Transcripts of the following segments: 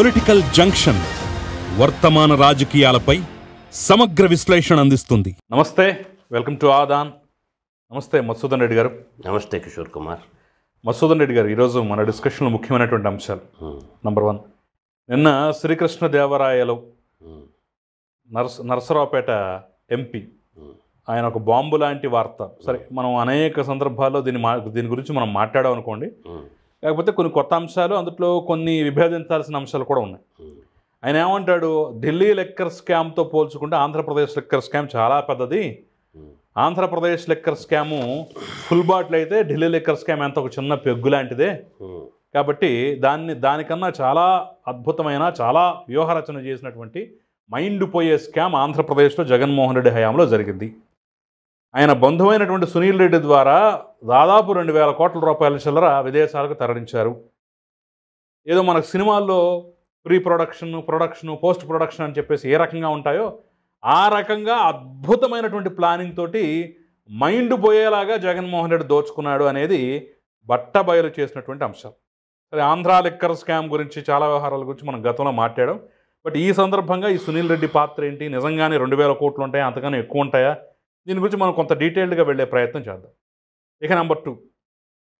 Political junction వర్తమాన రాజకీయాలపై సమగ్ర విశ్లేషణ అందిస్తుంది. నమస్తే, వెల్కమ్ టు ఆదాన్. నమస్తే మధుసూదన్ రెడ్డి గారు. నమస్తే కిషోర్ కుమార్. మధుసూదన్ రెడ్డి గారు, ఈరోజు మన డిస్కషన్లో ముఖ్యమైనటువంటి అంశాలు. నంబర్ 1, నిన్న శ్రీకృష్ణదేవరాయలు నరసరావుపేట ఎంపీ ఆయన ఒక బాంబు లాంటి వార్త. సరే, మనం అనేక సందర్భాల్లో దీని గురించి మనం మాట్లాడాం అనుకోండి. కాకపోతే కొన్ని కొత్త అంశాలు, అందులో కొన్ని విభేదించాల్సిన అంశాలు కూడా ఉన్నాయి. ఆయన ఏమంటాడు, ఢిల్లీ లిక్కర్ స్కామ్తో పోల్చుకుంటే ఆంధ్రప్రదేశ్ లిక్కర్ స్కామ్ చాలా పెద్దది. Andhra Pradesh liquor scam full bottle అయితే ఢిల్లీ లిక్కర్ స్కామ్ ఎంత ఒక చిన్న పెగ్గు లాంటిదే. కాబట్టి దానికన్నా చాలా అద్భుతమైన, చాలా వ్యూహరచన చేసినటువంటి మైండ్ పోయే స్కామ్ ఆంధ్రప్రదేశ్లో జగన్మోహన్ రెడ్డి హయాంలో జరిగింది. ఆయన బంధువైనటువంటి సునీల్ రెడ్డి ద్వారా దాదాపు 2,000 కోట్ల రూపాయల చిల్లర విదేశాలకు తరలించారు. ఏదో మనకు సినిమాల్లో ప్రీ ప్రొడక్షన్, పోస్ట్ ప్రొడక్షన్ అని చెప్పేసి ఏ రకంగా ఉంటాయో ఆ రకంగా అద్భుతమైనటువంటి ప్లానింగ్ తోటి మైండ్ పోయేలాగా జగన్మోహన్ రెడ్డి దోచుకున్నాడు అనేది బట్టబయలు చేసినటువంటి అంశం. సరే, ఆంధ్రా లిక్కర్ స్కామ్ గురించి, చాలా వ్యవహారాల గురించి మనం గతంలో మాట్లాడాం. బట్ ఈ సందర్భంగా ఈ సునీల్ రెడ్డి పాత్ర ఏంటి, నిజంగానే 2,000 కోట్లు ఉంటాయా, అంతకన్నా ఎక్కువ ఉంటాయా, దీని గురించి మనం కొంత డీటెయిల్డ్గా వెళ్ళే ప్రయత్నం చేద్దాం. ఇక నెంబర్ 2,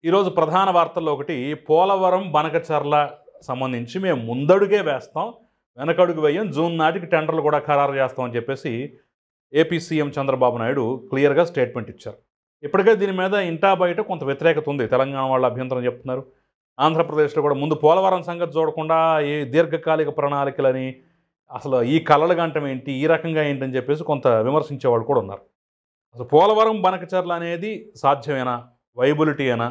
ఈరోజు ప్రధాన వార్తల్లో ఒకటి, పోలవరం బనకచర్ల సంబంధించి మేము ముందడుగే వేస్తాం, వెనకడుగు వేయం, జూన్ నాటికి టెండర్లు కూడా ఖరారు చేస్తామని చెప్పేసి ఏపీ సీఎం చంద్రబాబు నాయుడు క్లియర్గా స్టేట్మెంట్ ఇచ్చారు. ఇప్పటికే దీని మీద ఇంటా బయట కొంత వ్యతిరేకత ఉంది. తెలంగాణ వాళ్ళు అభ్యంతరం చెప్తున్నారు. ఆంధ్రప్రదేశ్లో కూడా ముందు పోలవరం సంగతి చూడకుండా ఈ దీర్ఘకాలిక ప్రణాళికలని, అసలు ఈ కలలు గంటం ఏంటి, ఈ రకంగా ఏంటని చెప్పేసి కొంత విమర్శించేవాళ్ళు కూడా ఉన్నారు. అసలు పోలవరం బనకచర్ల అనేది సాధ్యమేనా, వైబిలిటీ అయినా,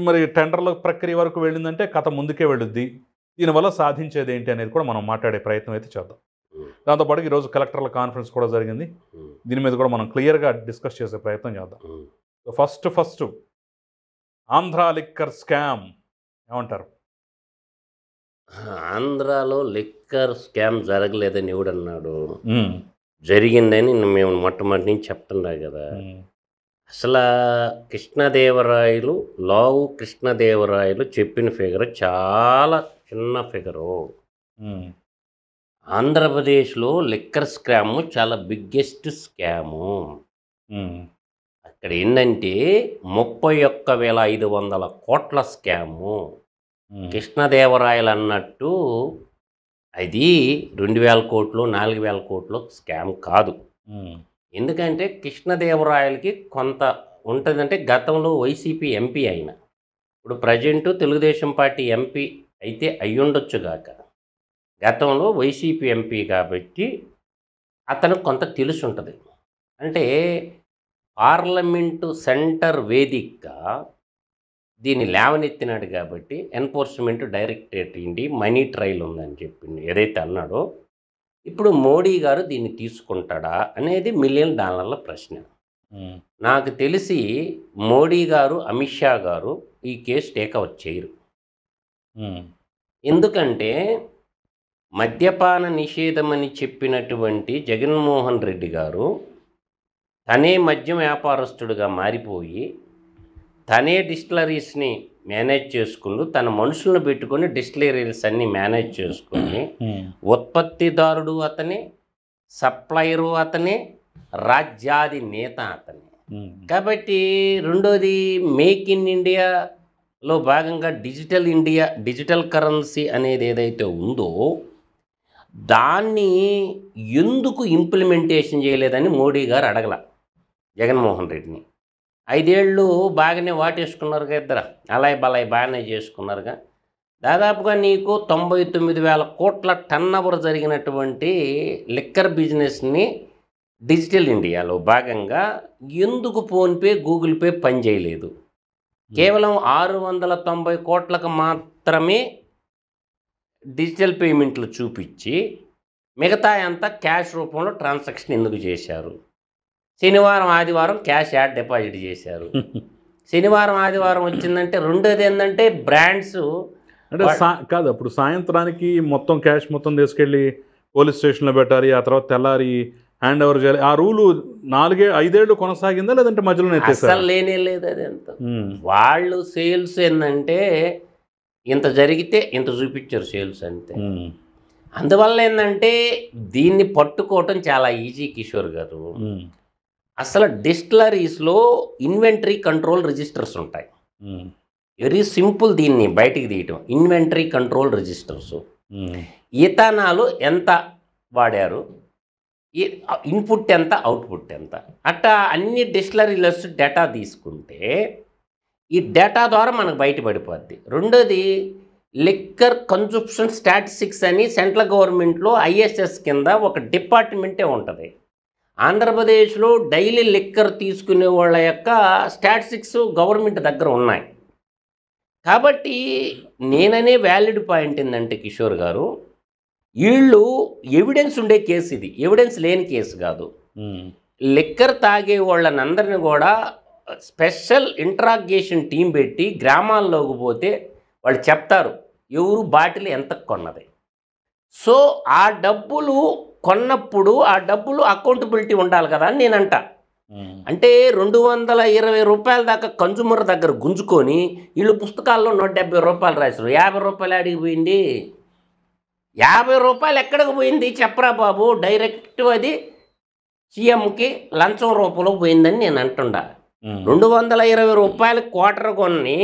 మరి టెండర్ల ప్రక్రియ వరకు వెళ్ళిందంటే కథ ముందుకే వెళ్ళుద్ది, దీనివల్ల సాధించేది ఏంటి అనేది కూడా మనం మాట్లాడే ప్రయత్నం అయితే చేద్దాం. దాంతోపాటు ఈరోజు కలెక్టర్ల కాన్ఫరెన్స్ కూడా జరిగింది. దీని మీద కూడా మనం క్లియర్గా డిస్కస్ చేసే ప్రయత్నం చేద్దాం. ఫస్ట్ ఆంధ్రా లిక్కర్ స్కామ్ ఏమంటారు? ఆంధ్రాలో లిక్కర్ స్కామ్ జరగలేదని ఎవడన్నాడు? జరిగిందని మేము మొట్టమొదటి నుంచి చెప్తున్నా కదా. అసలు లావు కృష్ణదేవరాయలు చెప్పిన ఫిగర్ చాలా చిన్న ఫిగరు. ఆంధ్రప్రదేశ్లో లిక్కర్ స్కాము చాలా బిగ్గెస్ట్ స్కాము. అక్కడ ఏంటంటే 31,500 కోట్ల స్కాము. కృష్ణదేవరాయలు అన్నట్టు అది 2,000 కోట్లు 4,000 కోట్లు స్కామ్ కాదు. ఎందుకంటే కృష్ణదేవరాయలకి కొంత ఉంటుందంటే, గతంలో వైసీపీ ఎంపీ అయిన, ఇప్పుడు ప్రజెంటు తెలుగుదేశం పార్టీ ఎంపీ అయితే అయ్యుండొచ్చు గాక, గతంలో వైసీపీ ఎంపీ కాబట్టి అతనికి కొంత తెలిసి ఉంటుంది. అంటే పార్లమెంటు సెంటర్ వేదికగా దీన్ని లేవనెత్తినాడు కాబట్టి ఎన్ఫోర్స్మెంట్ డైరెక్టరేట్ ఏంటి మనీ ట్రయల్ ఉందని చెప్పింది ఏదైతే అన్నాడో, ఇప్పుడు మోడీ గారు దీన్ని తీసుకుంటాడా అనేది $1 మిలియన్ ప్రశ్న. నాకు తెలిసి మోడీ గారు, అమిత్ షా గారు ఈ కేసు టేకఅవుట్ చేయరు. ఎందుకంటే మద్యపాన నిషేధమని చెప్పినటువంటి జగన్మోహన్ రెడ్డి గారు తనే మద్యం వ్యాపారస్తుడిగా మారిపోయి తనే డిస్టిలరీస్ని మేనేజ్ చేసుకుంటూ, తన మనుషులను పెట్టుకొని డిస్టిలరీస్ అన్నీ మేనేజ్ చేసుకొని, ఉత్పత్తిదారుడు అతనే, సప్లయరు అతనే, రాజ్యాది నేత అతనే. కాబట్టి రెండోది, మేక్ ఇన్ ఇండియాలో భాగంగా డిజిటల్ కరెన్సీ అనేది ఏదైతే ఉందో దాన్ని ఎందుకు ఇంప్లిమెంటేషన్ చేయలేదని మోడీ గారు అడగల జగన్మోహన్ రెడ్డిని. 5 ఏళ్ళు బాగానే వాటేసుకున్నారుగా ఇద్దరు, అలాయ్ బలాయ్ బాగానే చేసుకున్నారుగా. దాదాపుగా నీకు 99,000 కోట్ల టర్నోవర్ జరిగినటువంటి లిక్కర్ బిజినెస్ని డిజిటల్ ఇండియాలో భాగంగా ఎందుకు ఫోన్పే, గూగుల్ పే పనిచేయలేదు? కేవలం 690 కోట్లకు మాత్రమే డిజిటల్ పేమెంట్లు చూపించి మిగతా అంతా క్యాష్ రూపంలో ట్రాన్సాక్షన్ ఎందుకు చేశారు? శనివారం ఆదివారం క్యాష్ యాడ్ డిపాజిట్ చేశారు. శనివారం ఆదివారం వచ్చిందంటే రెండోది ఏంటంటే బ్రాండ్స్ అంటే కాదు, అప్పుడు సాయంత్రానికి మొత్తం క్యాష్ మొత్తం తీసుకెళ్ళి పోలీస్ స్టేషన్లో పెట్టాలి, ఆ తర్వాత తెల్లారి హ్యాండ్ ఓవర్ చేయాలి. ఆ రూలు 4-5 ఏళ్ళు కొనసాగిందా, లేదంటే మధ్యలో అసలు లేనే లేదు. అది ఎంత వాళ్ళు సేల్స్ ఏంటంటే ఇంత జరిగితే ఇంత చూపించారు సేల్స్ అంతే. అందువల్ల ఏంటంటే దీన్ని పట్టుకోవటం చాలా ఈజీ కిషోర్ గారు. అసలు డిస్టిలరీస్లో ఇన్వెంటరీ కంట్రోల్ రిజిస్టర్స్ ఉంటాయి. వెరీ సింపుల్ దీన్ని బయటికి తీయటం. ఇన్వెంటరీ కంట్రోల్ రిజిస్టర్స్, ఇథనాలు ఎంత వాడారు, ఇన్పుట్ ఎంత, అవుట్పుట్ ఎంత, అట్టా అన్ని డిస్టిలరీలస్ డేటా తీసుకుంటే ఈ డేటా ద్వారా మనకు బయటపడిపోద్ది. రెండోది లిక్కర్ కన్జంప్షన్ స్టాటిస్టిక్స్ అని సెంట్రల్ గవర్నమెంట్లో ఐఎస్ఎస్ కింద ఒక డిపార్ట్మెంటే ఉంటుంది. ఆంధ్రప్రదేశ్లో డైలీ లిక్కర్ తీసుకునే వాళ్ళ యొక్క స్టాటిస్టిక్స్ గవర్నమెంట్ దగ్గర ఉన్నాయి. కాబట్టి నేననే వ్యాలిడ్ పాయింట్ ఏంటంటే కిషోర్ గారు, వీళ్ళు ఎవిడెన్స్ ఉండే కేసు ఇది, ఎవిడెన్స్ లేని కేసు కాదు. లిక్కర్ తాగే వాళ్ళనందరిని కూడా స్పెషల్ ఇంట్రాగేషన్ టీం పెట్టి గ్రామాల్లోకి పోతే వాళ్ళు చెప్తారు ఎవరు బాటిల్ ఎంత కొన్నది. సో ఆ డబ్బులు కొన్నప్పుడు ఆ డబ్బులు అకౌంటబిలిటీ ఉండాలి కదా అని నేనంట. అంటే 220 రూపాయల దాకా కన్జ్యూమర్ దగ్గర గుంజుకొని వీళ్ళు పుస్తకాల్లో 170 రూపాయలు రాశారు. 50 రూపాయలు అడిగిపోయింది. 50 రూపాయలు ఎక్కడికి పోయింది చెప్పరా బాబు? డైరెక్ట్ అది సీఎంకి లంచం రూపంలో పోయిందని నేను అంటుండా. 220 రూపాయలు క్వార్టర్ కొన్ని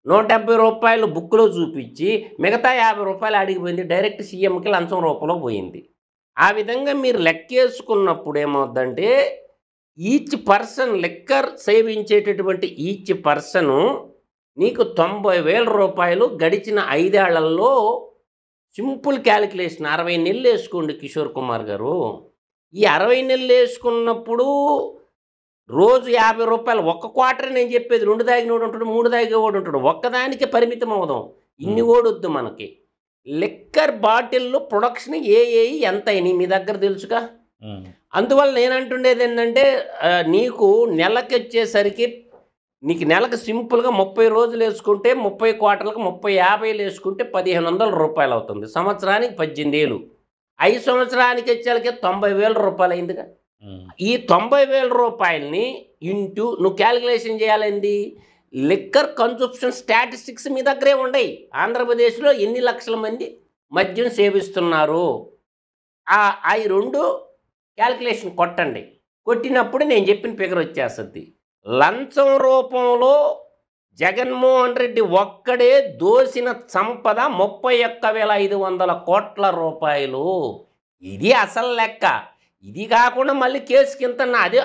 170 రూపాయలు బుక్లో చూపించి మిగతా 50 రూపాయలు అడిగిపోయింది, డైరెక్ట్ సీఎంకి లంచం రూపంలో పోయింది. ఆ విధంగా మీరు లెక్కేసుకున్నప్పుడు ఏమవుద్దంటే ఈచ్ పర్సన్ లిక్కర్ సేవించేటటువంటి ఈచ్ పర్సను నీకు 90,000 రూపాయలు గడిచిన 5 ఏళ్లలో, సింపుల్ క్యాలిక్యులేషన్ 60 నెలలు వేసుకోండి కిషోర్ కుమార్ గారు. ఈ 60 నెలలు వేసుకున్నప్పుడు రోజు 50 రూపాయలు, ఒక్క క్వార్టర్ నేను చెప్పేది, 2 దాగినోడు ఉంటాడు, 3 దాగేవాడు ఉంటాడు, ఒక్కదానికి పరిమితం అవుదాం. ఇన్ని ఓడొద్దు మనకి. లిక్కర్ బాటిల్లో ప్రొడక్షన్ ఎంత అయినాయి మీ దగ్గర తెలుసుగా. అందువల్ల నేనంటుండేది ఏంటంటే నీకు నెలకి వచ్చేసరికి నీకు నెలకు సింపుల్గా 30 రోజులు వేసుకుంటే 30 క్వార్టర్లకు 30-50 వేసుకుంటే 1,500 రూపాయలు అవుతుంది. సంవత్సరానికి 18,000. 5 సంవత్సరానికి వచ్చేసరికి 90,000 రూపాయలు అయిందిగా. ఈ 90,000 రూపాయలని ఇంటూ నువ్వు క్యాలిక్యులేషన్ చేయాలండి. లిక్కర్ కన్జంప్షన్ స్టాటిస్టిక్స్ మీ దగ్గరే ఉన్నాయి. ఆంధ్రప్రదేశ్లో ఎన్ని లక్షల మంది మద్యం సేవిస్తున్నారు, అవి 2 క్యాలిక్యులేషన్ కొట్టండి. కొట్టినప్పుడు నేను చెప్పిన ఫిగర్ వచ్చేస్తుంది. లంచం రూపంలో జగన్మోహన్ రెడ్డి ఒక్కడే దోసిన సంపద 31,500 కోట్ల రూపాయలు. ఇది అసలు లెక్క. ఇది కాకుండా మళ్ళీ కేసు కింద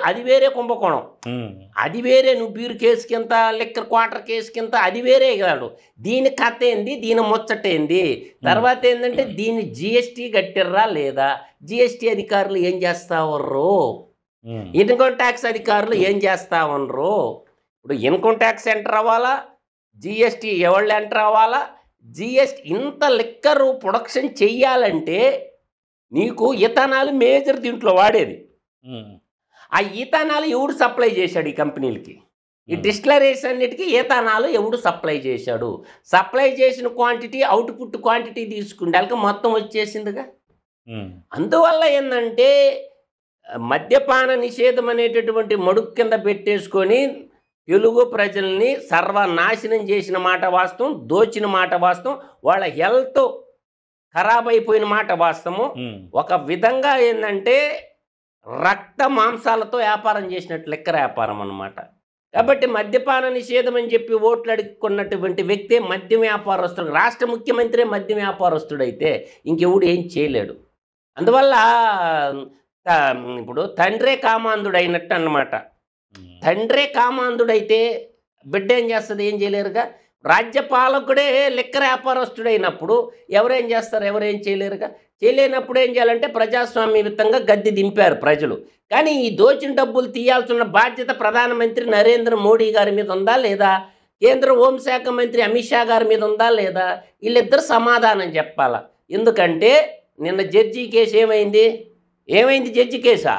అది వేరే కుంభకోణం, అది వేరే. నువ్వు బీరు కేసు కింద, లిక్కర్ క్వార్టర్ కేసు కింద, అది వేరే కాదు. దీని కథ ఏంది, దీని ముచ్చటేంది, తర్వాత ఏంటంటే దీన్ని జిఎస్టీ కట్టిర్రా లేదా, జిఎస్టీ అధికారులు ఏం చేస్తా ఉన్నారు, ఇన్కమ్ ట్యాక్స్ అధికారులు ఏం చేస్తా ఉన్నారు. ఇప్పుడు ఇన్కమ్ ట్యాక్స్ ఎంటర్ అవ్వాలా, జిఎస్టీ ఎవళ్ళు ఎంటర్ అవ్వాలా. జిఎస్టీ ఇంత లిక్కర్ ప్రొడక్షన్ చెయ్యాలంటే నీకు ఇథనాల్ మేజర్ దీంట్లో వాడేది. ఆ ఇథనాల్ ఎవడు సప్లై చేశాడు ఈ కంపెనీలకి? ఈ డిస్టిలరీస్ అన్నిటికీ ఇథనాల్ ఎవడు సప్లై చేశాడు? సప్లై చేసిన క్వాంటిటీ, అవుట్పుట్ క్వాంటిటీ తీసుకుంటే మొత్తం వచ్చేసిందిగా. అందువల్ల ఏంటంటే మద్యపాన నిషేధం అనేటటువంటి మడుగు కింద పెట్టేసుకొని తెలుగు ప్రజల్ని సర్వనాశనం చేసిన మాట వాస్తవం, దోచిన మాట వాస్తవం, వాళ్ళ హెల్త్ ఖరాబ్ అయిపోయిన మాట వాస్తవము. ఒక విధంగా ఏంటంటే రక్త మాంసాలతో వ్యాపారం చేసినట్టు లిక్కర్ వ్యాపారం అన్నమాట. కాబట్టి మద్యపాన నిషేధం అని చెప్పి ఓట్లు అడుక్కున్నటువంటి వ్యక్తే మద్యం వ్యాపారస్తుడు. రాష్ట్ర ముఖ్యమంత్రి మద్యం వ్యాపారస్తుడైతే ఇంకెవడు ఏం చేయలేడు. అందువల్ల ఇప్పుడు తండ్రే కామాంధుడు అయినట్టు అన్నమాట. తండ్రే కామాంధుడైతే బిడ్డ ఏం చేస్తుంది? ఏం చేయలేరుగా. రాజ్యపాలకుడే లిక్కర్ వ్యాపారస్తుడైనప్పుడు ఎవరేం చేస్తారు? ఎవరేం చేయలేరుగా. చేయలేనప్పుడు ఏం చేయాలంటే ప్రజాస్వామ్యయుతంగా గద్దె దింపారు ప్రజలు. కానీ ఈ దోచిన డబ్బులు తీయాల్సిన బాధ్యత ప్రధానమంత్రి నరేంద్ర మోడీ గారి మీద ఉందా లేదా, కేంద్ర హోంశాఖ మంత్రి అమిత్ షా గారి మీద ఉందా లేదా? వీళ్ళిద్దరు సమాధానం చెప్పాలా. ఎందుకంటే నిన్న జడ్జి కేసు ఏమైంది జడ్జి కేసా?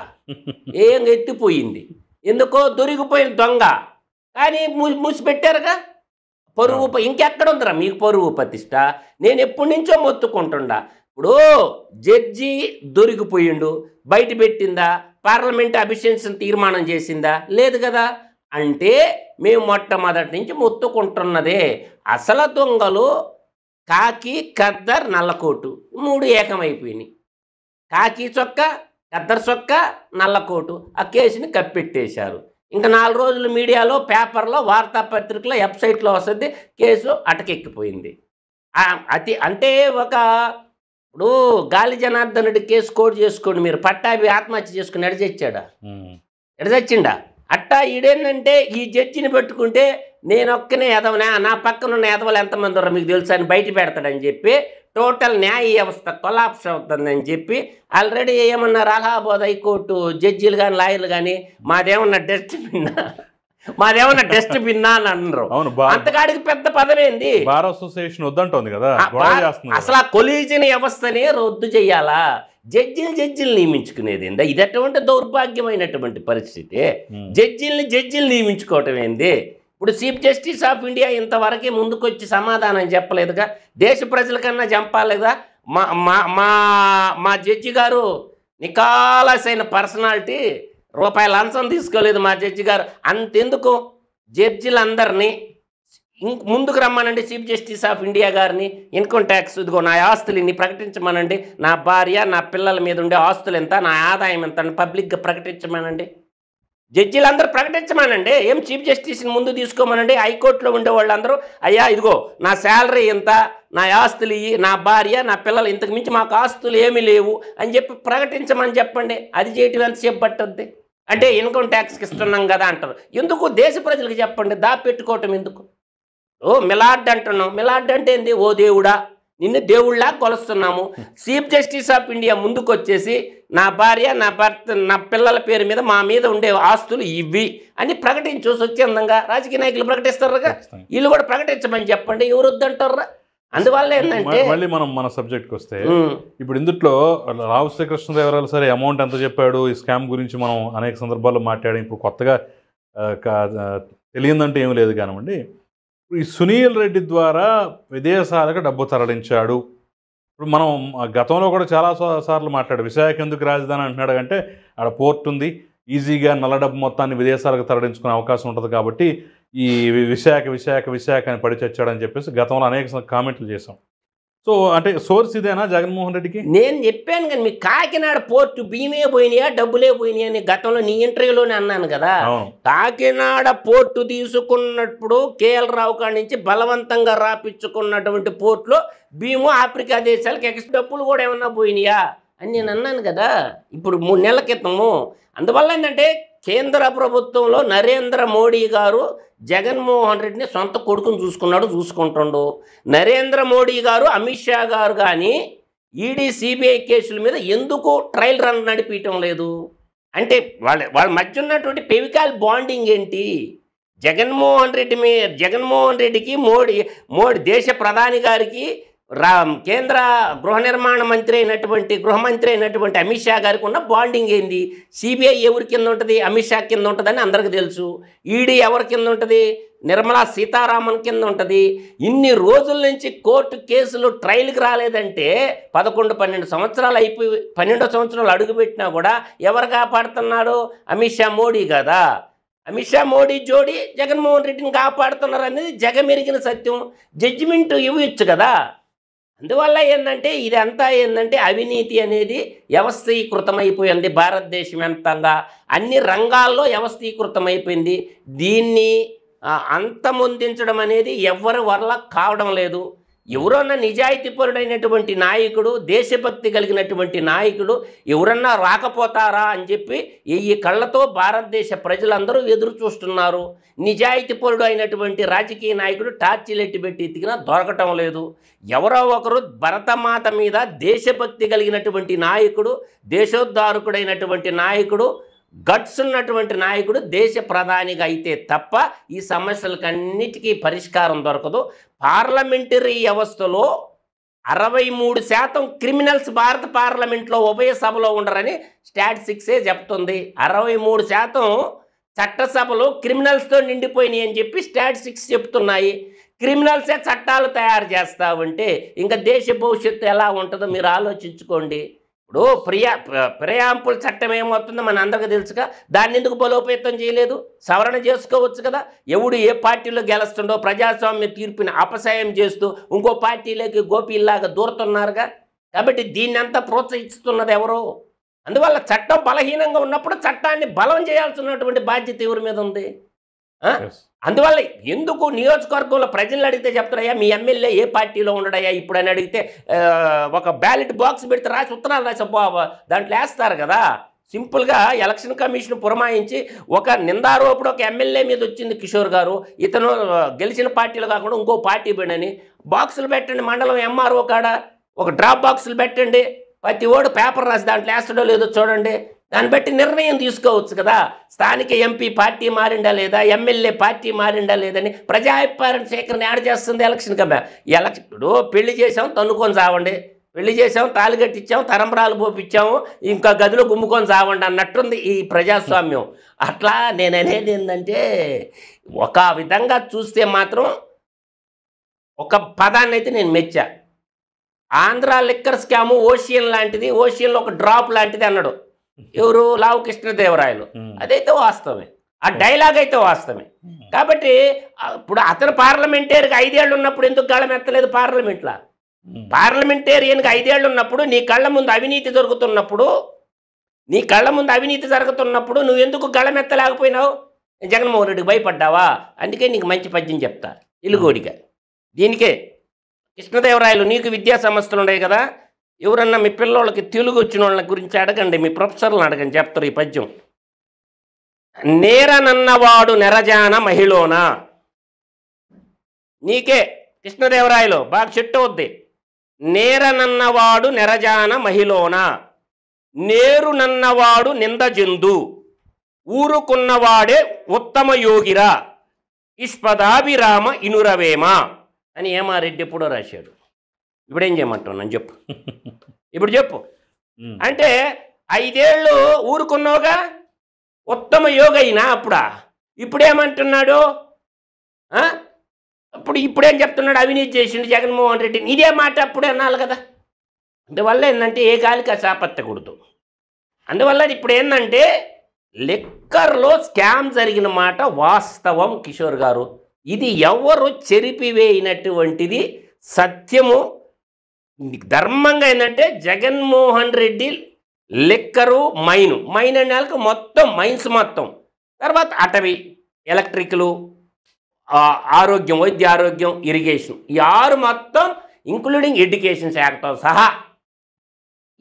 ఏం ఎత్తిపోయింది. ఎందుకో దొరికిపోయిన దొంగ. కానీ మూసిపెట్టారుగా. పరువు ఇంకెక్కడ ఉందిరా మీకు పరువు ప్రతిష్ట? నేను ఎప్పటి నుంచో మొత్తుకుంటుండా. ఇప్పుడు జడ్జి దొరికిపోయిండు, బయట పెట్టిందా? పార్లమెంట్ అభిశంసన తీర్మానం చేసిందా? లేదు కదా. అంటే మేము మొట్టమొదటి నుంచి మొత్తుకుంటున్నదే అసలు దొంగలు కాకి ఖద్దర్ నల్లకోటు 3 ఏకమైపోయినాయి. కాకి చొక్క, ఖద్దర్ చొక్క, నల్లకోటు ఆ కేసుని కప్పెట్టేశారు. ఇంకా 4 రోజులు మీడియాలో, పేపర్లో, వార్తాపత్రికలో, వెబ్సైట్లో వస్తుంది, కేసు అటకెక్కిపోయింది. అంటే ఇప్పుడు గాలి జనార్దన్ రెడ్డి కేసు కోడ్ చేసుకోండి మీరు, పట్టాభి ఆత్మహత్య చేసుకుని ఎడచచ్చాడా? ఎడచచ్చిండా? అట్టా ఈడేంటంటే ఈ జడ్జిని పెట్టుకుంటే నేను ఒక్కనే ఎదవనా, నా పక్కన ఉన్న ఎదవలు ఎంతమంది ఉన్నారు మీకు తెలుసు అని బయట పెడతాడని చెప్పి టోటల్ న్యాయ వ్యవస్థ కొలాప్స్ అవుతుందని చెప్పి ఆల్రెడీ ఏమన్నారు అలహాబాద్ హైకోర్టు జడ్జీలు కానీ లాయర్లు కానీ మాదేమన్నా డస్ట్బిన్నా అని అన్నారు. అంతకాడికి పెద్ద పదమేంది? బార్ అసోసియేషన్ వద్దంటోంది కదా, అసలు ఆ కొలీజియన్ వ్యవస్థనే రద్దు చెయ్యాలా? జడ్జిలు నియమించుకునేది ఏందా? ఇది అటువంటి దౌర్భాగ్యమైనటువంటి పరిస్థితి. జడ్జిలు నియమించుకోవటం ఏంది? ఇప్పుడు చీఫ్ జస్టిస్ ఆఫ్ ఇండియా ఇంతవరకే ముందుకొచ్చి సమాధానం చెప్పలేదుగా, దేశ ప్రజలకన్నా చెప్పాలిగా. మా జడ్జి గారు నికాలసైన పర్సనాలిటీ, రూపాయి లంచం తీసుకోలేదు మా జడ్జి గారు. అంతెందుకు జడ్జిలందరినీ ముందుకు రమ్మనండి, చీఫ్ జస్టిస్ ఆఫ్ ఇండియా గారిని. ఇన్కమ్ ట్యాక్స్ ఇదిగో నా ఆస్తులు ఇన్ని ప్రకటించమనండి, నా భార్య నా పిల్లల మీద ఉండే ఆస్తులు ఎంత, నా ఆదాయం ఎంత అని పబ్లిక్గా ప్రకటించమనండి. జడ్జీలందరూ ప్రకటించమనండి. ఏం చీఫ్ జస్టిస్ని ముందు తీసుకోమనండి. హైకోర్టులో ఉండే వాళ్ళందరూ అయ్యా ఇదిగో నా శాలరీ ఎంత, నా ఆస్తులు ఇవి, నా భార్య నా పిల్లలు, ఇంతకు మించి మాకు ఆస్తులు ఏమీ లేవు అని చెప్పి ప్రకటించమని చెప్పండి. అది చేయటం ఎంతసేపు పట్టుద్ది? అంటే ఇన్కమ్ ట్యాక్స్కి ఇస్తున్నాం కదా అంటారు. ఎందుకు? దేశ ప్రజలకు చెప్పండి, దాపెట్టుకోవటం ఎందుకు? మిలాడ్ అంటున్నాం. మిలాడ్ అంటే ఏంది? ఓ దేవుడా, నిన్ను దేవుళ్ళా కొలుస్తున్నాము. చీఫ్ జస్టిస్ ఆఫ్ ఇండియా ముందుకు వచ్చేసి నా భార్య నా భర్త నా పిల్లల పేరు మీద మా మీద ఉండే ఆస్తులు ఇవి అని ప్రకటించు స్వచ్ఛందంగా. రాజకీయ నాయకులు ప్రకటిస్తారుగా, వీళ్ళు కూడా ప్రకటించమని చెప్పండి. ఎవరు వద్దంటారా? అందువల్ల ఏంటంటే మళ్ళీ మనం మన సబ్జెక్ట్కి వస్తే, ఇప్పుడు ఇందుట్లో రావు కృష్ణదేవరాయలు సరే అమౌంట్ ఎంత చెప్పాడు, ఈ స్కామ్ గురించి మనం అనేక సందర్భాల్లో మాట్లాడాం. ఇప్పుడు కొత్తగా తెలియదంటే ఏమి లేదు కానివ్వండి. ఈ సునీల్ రెడ్డి ద్వారా విదేశాలకు డబ్బు తరలించాడు. ఇప్పుడు మనం గతంలో కూడా చాలా సార్లు మాట్లాడు, విశాఖ ఎందుకు రాజధాని అంటున్నాడు అంటే ఆడ పోర్ట్ ఉంది, ఈజీగా నల్ల డబ్బు మొత్తాన్ని విదేశాలకు తరలించుకునే అవకాశం ఉంటుంది కాబట్టి ఈ విశాఖ అని పడి చచ్చాడని చెప్పేసి గతంలో అనేక కామెంట్లు చేశాం. సో అంటే సోర్స్ ఇదేనా జగన్మోహన్ రెడ్డికి? నేను చెప్పాను కానీ మీకు కాకినాడ పోర్టు బియ్యమే పోయినాయా డబ్బులే పోయినాయా అని గతంలో నీ ఇంటర్వ్యూలోనే అన్నాను కదా. కాకినాడ పోర్టు తీసుకున్నప్పుడు కేఎల్ రావు కాడి నుంచి బలవంతంగా రాపించుకున్నటువంటి పోర్టులో బియ్యము ఆఫ్రికా దేశాలకు ఎక్స్ట్రా డబ్బులు కూడా ఏమన్నా పోయినాయా అని నేను అన్నాను కదా ఇప్పుడు 3 నెలల క్రితము. అందువల్ల ఏంటంటే కేంద్ర ప్రభుత్వంలో నరేంద్ర మోడీ గారు జగన్మోహన్ రెడ్డిని సొంత కొడుకుని చూసుకుంటుండు. నరేంద్ర మోడీ గారు అమిత్ షా గారు కానీ ఈడీ సిబిఐ కేసుల మీద ఎందుకు ట్రయల్ రన్ నడిపించడం లేదు అంటే వాళ్ళ మధ్య ఉన్నటువంటి ఫెవికాల్ బాండింగ్ ఏంటి? జగన్మోహన్ రెడ్డికి మోడీ దేశ ప్రధాని గారికి కేంద్ర గృహమంత్రి అయినటువంటి అమిత్ షా గారికి ఉన్న బాండింగ్ ఏంది? సిబిఐ ఎవరి కింద ఉంటుంది? అమిత్ షా కింద ఉంటుందని అందరికీ తెలుసు. ఈడీ ఎవరి కింద ఉంటుంది? నిర్మలా సీతారామన్ కింద ఉంటుంది. ఇన్ని రోజుల నుంచి కోర్టు కేసులు ట్రయల్కి రాలేదంటే 11-12 సంవత్సరాలు అయిపోయి 12వ సంవత్సరాలు అడుగుపెట్టినా కూడా ఎవరు కాపాడుతున్నాడు? అమిత్ షా, మోడీ కదా. అమిత్ షా, మోడీ జోడీ జగన్మోహన్ రెడ్డిని కాపాడుతున్నారు అనేది జగమెరిగిన సత్యం. జడ్జిమెంట్ ఇవ్వచ్చు కదా. అందువల్ల ఏంటంటే ఇదంతా ఏంటంటే అవినీతి అనేది వ్యవస్థీకృతమైపోయింది. భారతదేశం వ్యాప్తంగా అన్ని రంగాల్లో వ్యవస్థీకృతమైపోయింది. దీన్ని అంతమొందించడం అనేది ఎవరి వల్ల కావడం లేదు. ఎవరన్నా నిజాయితీపరుడైనటువంటి నాయకుడు, దేశభక్తి కలిగినటువంటి నాయకుడు ఎవరన్నా రాకపోతారా అని చెప్పి ఈ కళ్ళతో భారతదేశ ప్రజలందరూ ఎదురు చూస్తున్నారు. నిజాయితీపరుడు అయినటువంటి రాజకీయ నాయకుడు టార్చిలెట్టి పెట్టి ఎత్తికినా దొరకటం లేదు. ఎవరో ఒకరు భరతమాత మీద దేశభక్తి కలిగినటువంటి నాయకుడు, దేశోద్ధారకుడైనటువంటి నాయకుడు, గట్స్ ఉన్నటువంటి నాయకుడు దేశ ప్రధానిగా అయితే తప్ప ఈ సమస్యలకన్నిటికీ పరిష్కారం దొరకదు. పార్లమెంటరీ వ్యవస్థలో 63% క్రిమినల్స్ భారత పార్లమెంట్లో ఉభయ సభలో ఉండరని స్టాట్ 6 చెప్తుంది. 63% చట్టసభలో క్రిమినల్స్తో నిండిపోయినాయి అని చెప్పి స్టాట్ 6 చెప్తున్నాయి. క్రిమినల్సే చట్టాలు తయారు చేస్తామంటే ఇంకా దేశ భవిష్యత్తు ఎలా ఉంటుందో మీరు ఆలోచించుకోండి. ఇప్పుడు ప్రియాంపుల్ చట్టం ఏమవుతుందో మన అందరికీ తెలుసుగా, దాన్ని ఎందుకు బలోపేతం చేయలేదు? సవరణ చేసుకోవచ్చు కదా. ఎవడు ఏ పార్టీలో గెలుస్తుండో ప్రజాస్వామ్య తీర్పుని అపసయం చేస్తూ ఇంకో పార్టీలోకి గోపీల్లాగా దూరుతున్నారుగా. కాబట్టి దీన్ని అంతా ప్రోత్సహిస్తున్నది ఎవరు? అందువల్ల చట్టం బలహీనంగా ఉన్నప్పుడు చట్టాన్ని బలం చేయాల్సినటువంటి బాధ్యత ఎవరి మీద ఉంది? అందువల్ల ఎందుకు నియోజకవర్గంలో ప్రజలు అడిగితే చెప్తారయ్యా మీ ఎమ్మెల్యే ఏ పార్టీలో ఉండడయ్యా ఇప్పుడు అని అడిగితే ఒక బ్యాలెట్ బాక్స్ పెడితే రాసి ఉత్తరాలు రాసి దాంట్లో వేస్తారు కదా. సింపుల్గా ఎలక్షన్ కమిషన్ పురమాయించి ఒక నిందారోపుడు ఒక ఎమ్మెల్యే మీద వచ్చింది కిషోర్ గారు, ఇతను గెలిచిన పార్టీలు కాకుండా ఇంకో పార్టీ పెడని బాక్సులు పెట్టండి, మండలం ఎంఆర్ఓ కాడ ఒక డ్రాప్ బాక్సులు పెట్టండి, ప్రతి ఓడు పేపర్ రాసి దాంట్లో వేస్తాడో లేదో చూడండి, దాన్ని బట్టి నిర్ణయం తీసుకోవచ్చు కదా. స్థానిక ఎంపీ పార్టీ మారిండా లేదా, ఎమ్మెల్యే పార్టీ మారిండా లేదని ప్రజాభిప్రాయ సేకరణ యాడ్ చేస్తుంది ఎలక్షన్ కమిషన్. ఇప్పుడు పెళ్లి చేసాం తన్నుకొని చావండి, పెళ్లి చేసాం తాళి కట్టించాం తరంబరాలు పోపించాము ఇంకా గదిలో గుమ్ముకొని చావండి అన్నట్టుంది ఈ ప్రజాస్వామ్యం. అట్లా నేను అనేది ఏంటంటే ఒక విధంగా చూస్తే మాత్రం ఒక పదాన్ని అయితే నేను Mecha. Andhra liquor scam ocean లాంటిది, ఓషియన్లో ఒక డ్రాప్ లాంటిది అన్నాడు ఎవరు? లావు కృష్ణదేవరాయలు. అదైతే వాస్తవమే, ఆ డైలాగ్ అయితే వాస్తవమే. కాబట్టి ఇప్పుడు అతను పార్లమెంటేరియన్కి 5 ఏళ్ళు ఉన్నప్పుడు ఎందుకు గళం ఎత్తలేదు పార్లమెంట్లో? పార్లమెంటేరియన్కి 5 ఏళ్ళు ఉన్నప్పుడు నీ కళ్ళ ముందు అవినీతి జరుగుతున్నప్పుడు నువ్వు ఎందుకు గళం ఎత్తలేకపోయినావు? జగన్మోహన్ రెడ్డికి భయపడ్డావా? అందుకే నీకు మంచి పద్యం చెప్తా ఇలుగోడిగా. దీనికే కృష్ణదేవరాయలు నీకు విద్యా సంస్థలు ఉన్నాయి కదా, ఎవరన్నా మీ పిల్లోళ్ళకి తెలుగు వచ్చిన వాళ్ళ గురించి అడగండి, మీ ప్రొఫెసర్లను అడగండి, చెప్తారు ఈ పద్యం. నేరనన్నవాడు నెరజాన మహిళోనా. నీకే కృష్ణదేవరాయలు బాగా చెట్టు వద్ది. నేరనన్నవాడు నెరజాన మహిళోనా, నేరునన్నవాడు నిందజందు, ఊరుకున్నవాడే ఉత్తమ యోగిరా, ఇష్పదాభిరామ ఇనురవేమ అని ఏమారెడ్డి ఎప్పుడో రాశాడు. ఇప్పుడేం చేయమంటావు నన్ను చెప్పు, ఇప్పుడు చెప్పు. అంటే 5 ఏళ్ళు ఊరుకున్నావుగా, ఉత్తమ యోగ అయినా అప్పుడా? ఇప్పుడేమంటున్నాడు? ఇప్పుడేం చెప్తున్నాడు? అవినీతి చేసిండు జగన్మోహన్ రెడ్డి. ఇదే మాట అప్పుడే అన్నాలి కదా. అందువల్ల ఏంటంటే ఏ గాలికి చాపత్తకూడదు. అందువల్ల ఇప్పుడు ఏంటంటే లిక్కర్లో స్కామ్ జరిగిన మాట వాస్తవం కిషోర్ గారు. ఇది ఎవరు చెరిపివేయినటువంటిది సత్యము. ధర్మంగా ఏంటంటే జగన్మోహన్ రెడ్డి లిక్కరు మైన్ అనే వాళ్ళకి మొత్తం మైన్స్ మొత్తం, తర్వాత అటవీ, ఎలక్ట్రికలు, ఆరోగ్యం, వైద్య ఆరోగ్యం, ఇరిగేషన్, ఈ 6 మొత్తం ఇంక్లూడింగ్ ఎడ్యుకేషన్ శాఖతో సహా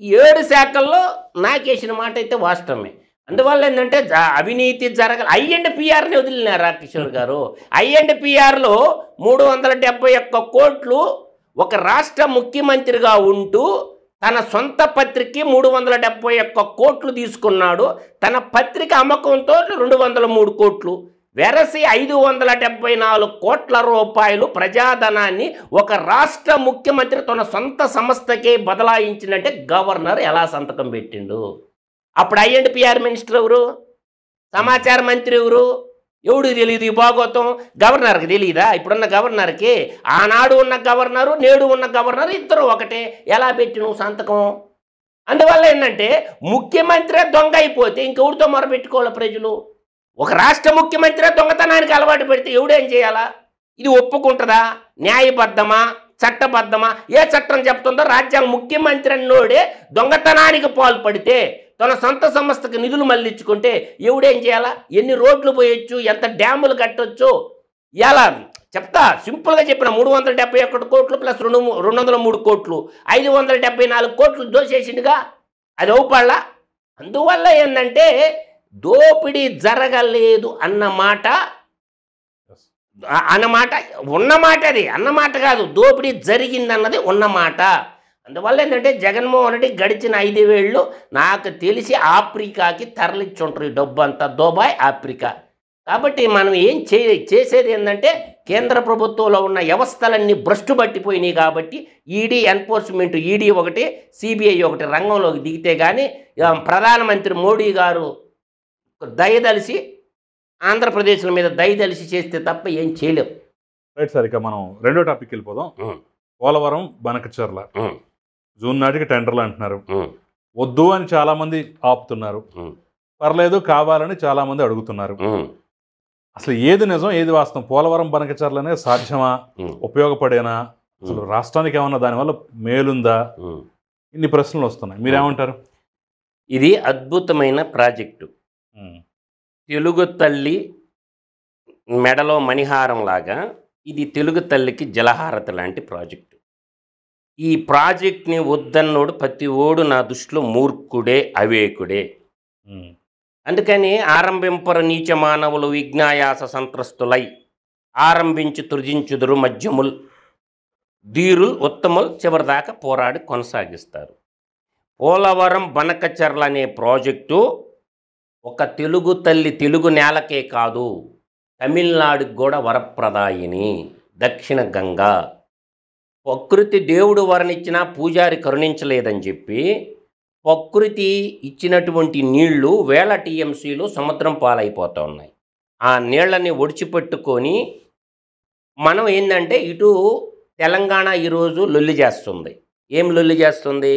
7 శాఖల్లో నాకేసిన మాట అయితే వాస్తవమే. అందువల్ల ఏంటంటే అవినీతి జరగాలి. ఐఎండ్పిఆర్ని వదిలినారా కిషోర్ గారు? ఐఎండ్పిఆర్లో 371 కోట్లు ఒక రాష్ట్ర ముఖ్యమంత్రిగా ఉంటూ తన సొంత పత్రికకి 371 కోట్లు తీసుకున్నాడు. తన పత్రిక అమ్మకంతో 203 కోట్లు, వెరసి 574 కోట్ల రూపాయలు ప్రజాధనాన్ని ఒక రాష్ట్ర ముఖ్యమంత్రి తన సొంత సంస్థకే బదలాయించినట్టే గవర్నర్ ఎలా సంతకం పెట్టిండు? అప్పుడు ఐఎండ్పిఆర్ మినిస్టర్ ఎవరు? సమాచార మంత్రి ఎవరు? ఎవడు తెలియదు ఈ భాగోతం? గవర్నర్కి తెలియదా? ఇప్పుడున్న గవర్నర్కి ఆనాడు ఉన్న గవర్నరు నేడు ఉన్న గవర్నరు ఇద్దరు ఒకటే. ఎలా పెట్టి నువ్వు సంతకం? అందువల్ల ఏంటంటే ముఖ్యమంత్రి దొంగ అయిపోతే ఇంకెవరితో మొరపెట్టుకోవాలి ప్రజలు? ఒక రాష్ట్ర ముఖ్యమంత్రి దొంగతనానికి అలవాటు పెడితే ఎవడేం చేయాలా? ఇది ఒప్పుకుంటుందా? న్యాయబద్ధమా? చట్టబద్ధమా? ఏ చట్టం చెప్తుందో? రాజ్యాంగ ముఖ్యమంత్రి అన్నోడే దొంగతనానికి పాల్పడితే తన సొంత సంస్థకు నిధులు మళ్ళించుకుంటే ఎవడేం చేయాలా? ఎన్ని రోడ్లు పోయొచ్చు, ఎంత డ్యాములు కట్టొచ్చు, ఎలా చెప్తా. సింపుల్గా చెప్పిన 371 కోట్లు ప్లస్ 203 కోట్లు 574 కోట్లు దోచేసిండుగా, అది అవుపాళ్ళ. అందువల్ల ఏంటంటే దోపిడీ జరగలేదు అన్నమాట ఉన్నమాట, అది అన్నమాట కాదు, దోపిడీ జరిగిందన్నది ఉన్నమాట. అందువల్ల ఏంటంటే జగన్మోహన్ రెడ్డి గడిచిన 5 ఏళ్ళు నాకు తెలిసి ఆఫ్రికాకి తరలించుంటారు ఈ డబ్బు అంతా, దుబాయ్, ఆఫ్రికా. కాబట్టి మనం ఏం చేసేది ఏంటంటే కేంద్ర ప్రభుత్వంలో ఉన్న వ్యవస్థలన్నీ భ్రష్టు పట్టిపోయినాయి. కాబట్టి ఈడీ ఎన్ఫోర్స్మెంట్, ఈడీ ఒకటి, సిబిఐ ఒకటి రంగంలోకి దిగితే కానీ ప్రధానమంత్రి మోడీ గారు దయదలిసి ఆంధ్రప్రదేశ్ల మీద దయదలిసి చేస్తే తప్ప ఏం చేయలేం. రైట్ సార్, ఇక మనం రెండో టాపిక్ వెళ్ళిపోదాం. పోలవరం బనకచర్ల జూన్ నాటికి టెండర్లు అంటున్నారు. వద్దు అని చాలామంది ఆపుతున్నారు, పర్లేదు కావాలని చాలామంది అడుగుతున్నారు. అసలు ఏది నిజం, ఏది వాస్తవం? పోలవరం బనకచర్లనే సాధ్యమా, ఉపయోగపడేనా, అసలు రాష్ట్రానికి ఏమన్నా దానివల్ల మేలుందా? ఇన్ని ప్రశ్నలు వస్తున్నాయి. మీరేమంటారు? ఇది అద్భుతమైన ప్రాజెక్టు. తెలుగు తల్లి మెడలో మణిహారం లాగా ఇది తెలుగు తల్లికి జలహారతి లాంటి ప్రాజెక్టు. ఈ ప్రాజెక్ట్ని వద్దన్నోడు ప్రతి ఓడు నా దృష్టిలో మూర్ఖుడే, అవేకుడే. అందుకని ఆరంభింపర నీచ మానవులు విజ్ఞాయాస సంత్రస్తులై ఆరంభించి తుర్జించుదురు మధ్యముల్ ధీరుల్ ఉత్తముల్ చివరిదాకా పోరాడి కొనసాగిస్తారు. పోలవరం బనకచర్ల అనే ప్రాజెక్టు ఒక తెలుగు తల్లి తెలుగు నేలకే కాదు, తమిళనాడుకి కూడా వరప్రదాయిని. దక్షిణ గంగా ప్రకృతి దేవుడు వరనిచ్చినా పూజారి కరుణించలేదని చెప్పి ప్రకృతి ఇచ్చినటువంటి నీళ్లు వేల టీఎంసీలు సముద్రం పాలైపోతూ ఉన్నాయి. ఆ నీళ్ళని ఒడిచిపెట్టుకొని మనం ఏంటంటే ఇటు తెలంగాణ ఈరోజు లొల్లి చేస్తుంది. ఏం లొల్లి చేస్తుంది?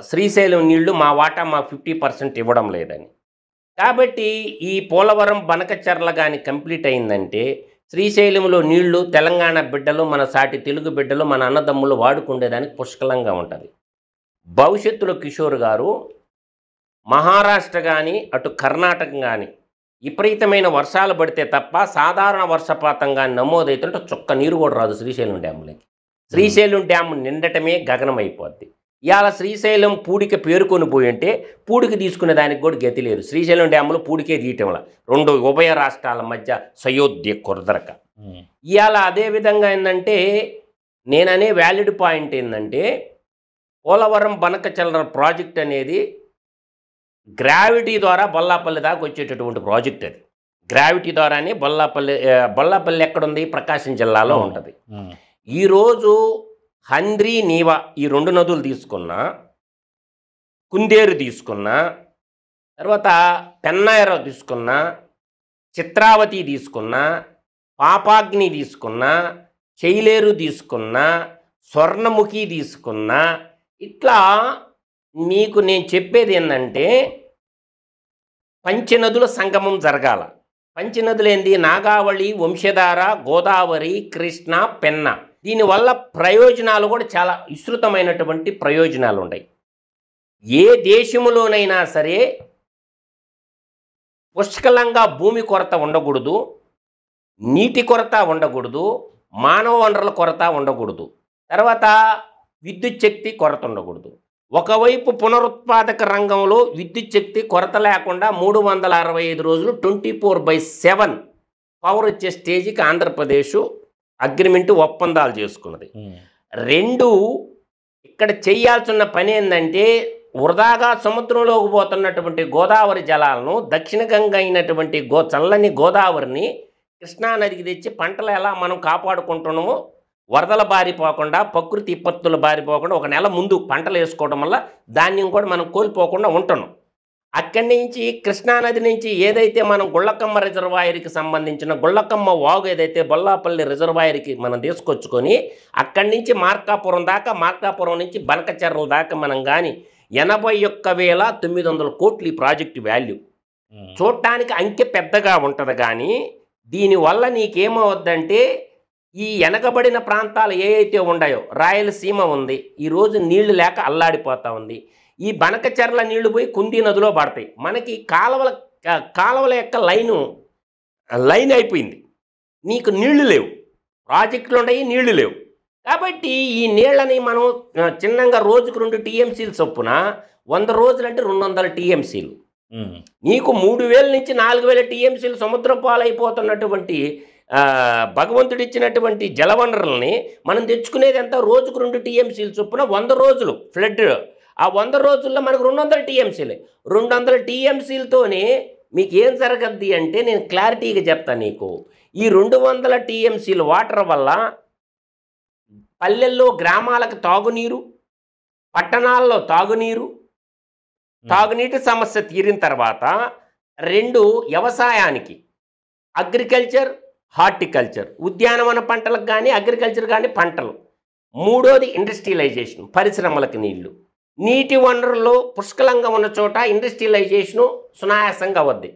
శ్రీశైలం నీళ్లు మా వాటా మా 50% ఇవ్వడం లేదని. కాబట్టి ఈ పోలవరం బనకచర్ల కానీ కంప్లీట్ అయిందంటే శ్రీశైలంలో నీళ్లు తెలంగాణ బిడ్డలు, మన సాటి తెలుగు బిడ్డలు, మన అన్నదమ్ములు వాడుకుండేదానికి పుష్కలంగా ఉంటుంది. భవిష్యత్తులో కిషోర్ గారు మహారాష్ట్ర కానీ అటు కర్ణాటక కానీ విపరీతమైన వర్షాలు పడితే తప్ప సాధారణ వర్షపాతం కానీ నమోదవుతుంటే చుక్క నీరు కూడా రాదు శ్రీశైలం డ్యాములకి. శ్రీశైలం డ్యాము నిండటమే గగనమైపోద్ది. ఇవాళ శ్రీశైలం పూడికి పేరుకొని పోయి ఉంటే పూడికి తీసుకునే దానికి కూడా గతి లేదు. శ్రీశైలం డ్యాములు పూడికే తీయటంలా రెండు ఉభయ రాష్ట్రాల మధ్య సయోధ్య కుదరక. ఇవాళ అదేవిధంగా ఏంటంటే నేననే వ్యాలిడ్ పాయింట్ ఏంటంటే పోలవరం బనకచర్ల ప్రాజెక్ట్ అనేది గ్రావిటీ ద్వారా బొల్లాపల్లి దాకా వచ్చేటటువంటి ప్రాజెక్ట్. అది గ్రావిటీ ద్వారానే బొల్లాపల్లి ఎక్కడుంది? ప్రకాశం జిల్లాలో ఉంటుంది. ఈరోజు హంద్రీ నీవా ఈ రెండు నదులు తీసుకున్నా, కుందేరు తీసుకున్నా, తర్వాత పెన్నాయర తీసుకున్నా, చిత్రావతి తీసుకున్నా, పాపాగ్ని తీసుకున్నా, చైలేరు తీసుకున్నా, స్వర్ణముఖి తీసుకున్నా, ఇట్లా నీకు నేను చెప్పేది ఏంటంటే పంచనదుల సంగమం జరగాల. పంచనదులు ఏంది? నాగావళి, వంశధార, గోదావరి, కృష్ణ, పెన్న. దీనివల్ల ప్రయోజనాలు కూడా చాలా విస్తృతమైనటువంటి ప్రయోజనాలు ఉన్నాయి. ఏ దేశంలోనైనా సరే పుష్కలంగా భూమి కొరత ఉండకూడదు, నీటి కొరత ఉండకూడదు, మానవ వనరుల కొరత ఉండకూడదు, తర్వాత విద్యుత్ శక్తి కొరత ఉండకూడదు. ఒకవైపు పునరుత్పాదక రంగంలో విద్యుత్ శక్తి కొరత లేకుండా 365 రోజులు 24/7 పవర్ వచ్చే స్టేజ్కి ఆంధ్రప్రదేశ్ అగ్రిమెంట్ ఒప్పందాలు చేసుకున్నది. రెండు, ఇక్కడ చేయాల్సిన పని ఏంటంటే వృధాగా సముద్రంలోకి పోతున్నటువంటి గోదావరి జలాలను దక్షిణ గంగ అయినటువంటి చల్లని గోదావరిని కృష్ణానదికి తెచ్చి పంటలు ఎలా మనం కాపాడుకుంటున్నామో, వరదల బారిపోకుండా, ప్రకృతి విపత్తుల బారిపోకుండా ఒక నెల ముందు పంటలు వేసుకోవడం వల్ల ధాన్యం కూడా మనం కోల్పోకుండా ఉంటున్నాం. అక్కడి నుంచి కృష్ణానది నుంచి ఏదైతే మనం గుళ్ళకమ్మ రిజర్వాయర్కి సంబంధించిన గుళ్ళకమ్మ వాగు ఏదైతే బొల్లాపల్లి రిజర్వాయర్కి మనం తీసుకొచ్చుకొని అక్కడి నుంచి మార్కాపురం దాకా, మార్కాపురం నుంచి బనకచర్ల దాకా మనం కానీ 81,900 కోట్లు ఈ ప్రాజెక్టు వాల్యూ. చూడటానికి అంకె పెద్దగా ఉంటుంది, కానీ దీనివల్ల నీకేమవుద్దంటే ఈ వెనకబడిన ప్రాంతాలు ఏవైతే ఉన్నాయో, రాయలసీమ ఉంది, ఈరోజు నీళ్లు లేక అల్లాడిపోతూ ఉంది. ఈ బనకచర్ల నీళ్లు పోయి కుందీ నదిలో పడతాయి. మనకి కాలువల యొక్క లైన్ అయిపోయింది, నీకు నీళ్లు లేవు, ప్రాజెక్టులు ఉన్నాయి, నీళ్లు లేవు. కాబట్టి ఈ నీళ్ళని మనం చిన్నగా రోజుకు 2 టీఎంసీలు చొప్పున 100 రోజులంటే 200 టీఎంసీలు, నీకు 3,000 నుంచి 4,000 టీఎంసీలు సముద్రం పాలైపోతున్నటువంటి భగవంతుడిచ్చినటువంటి జలవనరుల్ని మనం తెచ్చుకునేది ఎంత? రోజుకు 2 టీఎంసీలు చొప్పున 100 రోజులు ఫ్లడ్. ఆ 100 రోజుల్లో మనకు 200 టీఎంసీలే. 200 టీఎంసీలతోనే మీకు ఏం జరగద్ది అంటే నేను క్లారిటీగా చెప్తాను నీకు. ఈ 200 టీఎంసీలు వాటర్ వల్ల పల్లెల్లో గ్రామాలకు తాగునీరు, పట్టణాల్లో తాగునీటి సమస్య తీరిన తర్వాత 2 వ్యవసాయానికి అగ్రికల్చర్, హార్టికల్చర్, ఉద్యానవన పంటలకు కానీ అగ్రికల్చర్ కానీ పంటలు. 3వది ఇండస్ట్రియలైజేషన్, పరిశ్రమలకు నీళ్లు. నీటి వనరులు పుష్కలంగా ఉన్న చోట ఇండస్ట్రియలైజేషను సునాయాసంగా అవుద్ది.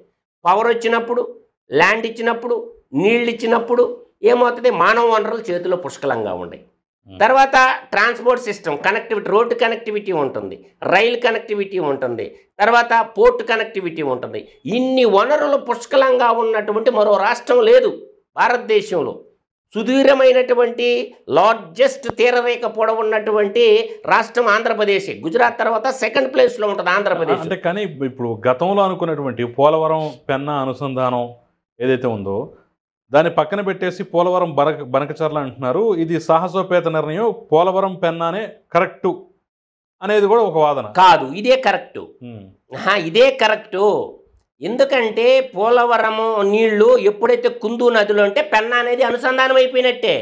పవర్ వచ్చినప్పుడు, ల్యాండ్ ఇచ్చినప్పుడు, నీళ్ళు ఇచ్చినప్పుడు ఏమవుతుంది, మానవ వనరులు చేతిలో పుష్కలంగా ఉన్నాయి. తర్వాత transport system connectivity, road connectivity ఉంటుంది, రైలు కనెక్టివిటీ ఉంటుంది, తర్వాత పోర్టు కనెక్టివిటీ ఉంటుంది. ఇన్ని వనరులు పుష్కలంగా ఉన్నటువంటి మరో రాష్ట్రం లేదు భారతదేశంలో. సుదీర్ఘమైనటువంటి లార్జెస్ట్ తీరరేఖ పొడవు ఉన్నటువంటి రాష్ట్రం ఆంధ్రప్రదేశ్. గుజరాత్ తర్వాత సెకండ్ ప్లేస్లో ఉంటుంది ఆంధ్రప్రదేశ్. అంటే కానీ ఇప్పుడు గతంలో అనుకున్నటువంటి పోలవరం పెన్నా అనుసంధానం ఏదైతే ఉందో దాన్ని పక్కన పెట్టేసి పోలవరం బనకచర్ల అంటున్నారు. ఇది సాహసోపేత నిర్ణయం, పోలవరం పెన్నానే కరెక్టు అనేది కూడా ఒక వాదన. కాదు, ఇదే కరెక్టు. ఇదే కరెక్టు. ఎందుకంటే పోలవరము నీళ్లు ఎప్పుడైతే కుందు నదిలో అంటే పెన్నా అనేది అనుసంధానం అయిపోయినట్టే.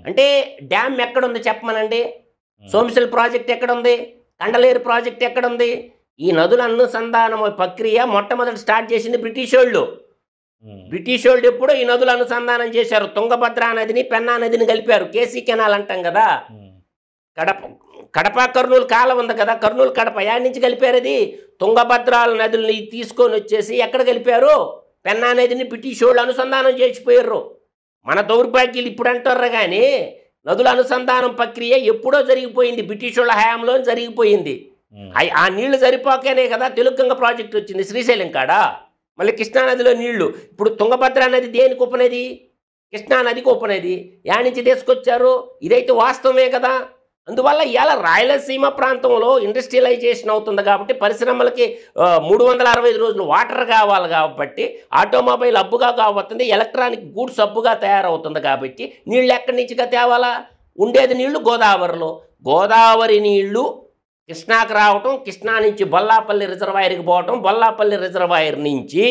అంటే డ్యామ్ ఎక్కడుంది చెప్పమనండి, సోమశిల ప్రాజెక్ట్ ఎక్కడుంది, కండలేరు ప్రాజెక్ట్ ఎక్కడుంది? ఈ నదుల అనుసంధానం ప్రక్రియ మొట్టమొదటి స్టార్ట్ చేసింది బ్రిటిష్ వాళ్ళు. బ్రిటిష్ వాళ్ళు ఎప్పుడో ఈ నదులు అనుసంధానం చేశారు. తుంగభద్రా నదిని పెన్నా నదిని కలిపారు, కేసీ కెనాల్ అంటాం కదా. కడప కర్నూలు కాలం ఉంది కదా, కర్నూలు కడప యాడ్ నుంచి కలిపారు. అది తుంగభద్రాల నదుల్ని తీసుకొని వచ్చేసి ఎక్కడ కలిపారు, పెన్నా నదిని బ్రిటిష్ వాళ్ళు అనుసంధానం చేసిపోయారు. మన దౌర్భాగ్యులు ఇప్పుడు అంటారు కానీ నదుల అనుసంధానం ప్రక్రియ ఎప్పుడో జరిగిపోయింది, బ్రిటిష్ వాళ్ళ హయాంలో జరిగిపోయింది. ఆ నీళ్లు సరిపోకనే కదా తెలుగంగ ప్రాజెక్ట్ వచ్చింది శ్రీశైలం కాడ. మళ్ళీ కృష్ణానదిలో నీళ్లు, ఇప్పుడు తుంగభద్రా నది దేనికి ఉపనది, కృష్ణానదికి ఉపనది. యాడ్ నుంచి తీసుకొచ్చారు, ఇదైతే వాస్తవమే కదా. అందువల్ల ఇవాళ రాయలసీమ ప్రాంతంలో ఇండస్ట్రియలైజేషన్ అవుతుంది కాబట్టి పరిశ్రమలకి 365 రోజులు వాటర్ కావాలి కాబట్టి ఆటోమొబైల్ హబ్బుగా కాబోతుంది, ఎలక్ట్రానిక్ గూడ్స్ హబ్బుగా తయారవుతుంది కాబట్టి నీళ్ళు ఎక్కడి నుంచిగా తేవాలా? ఉండేది నీళ్లు గోదావరిలో. గోదావరి నీళ్లు కృష్ణాకి రావటం, కృష్ణా నుంచి బొల్లాపల్లి రిజర్వాయర్కి పోవటం, బొల్లాపల్లి రిజర్వాయర్ నుంచి